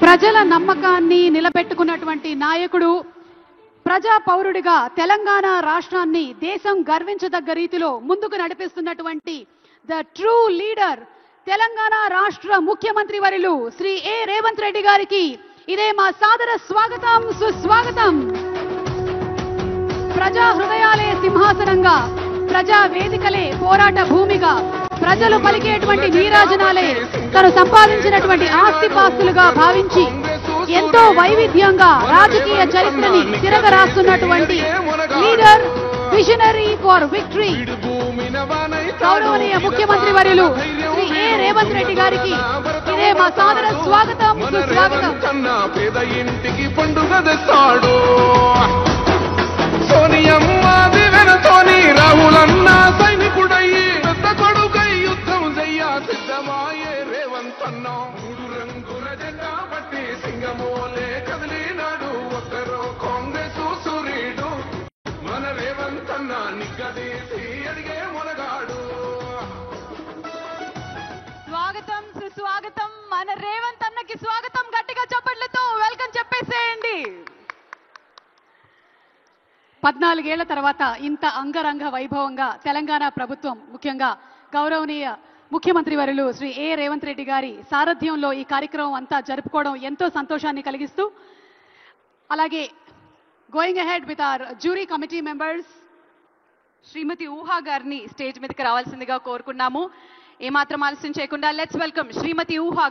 ప్రజల నమ్మకాన్ని నిలబెట్టుకున్నటువంటి నాయకుడు, ప్రజా పౌరుడిగా తెలంగాణ రాష్ట్రాన్ని దేశం గర్వించదగ్గ రీతిలో ముందుకు నడిపిస్తున్నటువంటి ద ట్రూ లీడర్ తెలంగాణ రాష్ట్ర ముఖ్యమంత్రి వర్యులు శ్రీ ఏ రేవంత్ రెడ్డి గారికి ఇదే మా సాదర స్వాగతం, సుస్వాగతం. ప్రజా హృదయాలే సింహాసనంగా, ప్రజా వేదికలే పోరాట భూమిగా, ప్రజలు పలికేటువంటి నీరాజనాలే తను సంపాదించినటువంటి ఆస్తిపాస్తులుగా భావించి ఎంతో వైవిధ్యంగా రాజకీయ చరిత్రని తిరగరాస్తున్నటువంటి లీడర్, విజనరీ ఫర్ విక్టరీ, గౌరవనీయ ముఖ్యమంత్రి వర్యులు శ్రీ ఏ రేవంత్ రెడ్డి గారికి ఇదే మా సాదర స్వాగతం, సుస్వాగతం. పేద ఇంటికి పండుగ తెస్తాడు సోనియమ్మ దివెనతోని రాహులన్న సైనికుడయ్యి పెద్ద కొడుకై యుద్ధం చెయ్య సిద్ధమాయే రేవంత్ అన్న. మూడు రంగుల జెండా బట్టి సింగమోలే కదిలినాడు ఒక్కరో కాంగ్రెస్ సూర్యుడు మన రేవంత్ అన్న నిగ్గదీసి అడిగే మునగాడు. స్వాగతం, సుస్వాగతం. మన రేవంత్ అన్నకి స్వాగతం గట్టిగా చప్పట్లతో వెల్కమ్ చెప్పేసేయండి. 14 ఏళ్ల తర్వాత ఇంత అంగరంగ వైభవంగా తెలంగాణ ప్రభుత్వం, ముఖ్యంగా గౌరవనీయ ముఖ్యమంత్రి వర్యులు శ్రీ ఏ రేవంత్ రెడ్డి గారి సారథ్యంలో ఈ కార్యక్రమం అంతా జరుపుకోవడం ఎంతో సంతోషాన్ని కలిగిస్తూ, అలాగే going ahead with our jury committee members Shrimati Ooha గారిని స్టేజ్ మీదకి రావాల్సిందిగా కోరుకున్నాము. ఏమాత్రం ఆలస్యం చేయకుండా లెట్స్ వెల్కమ్ శ్రీమతి ఊహా.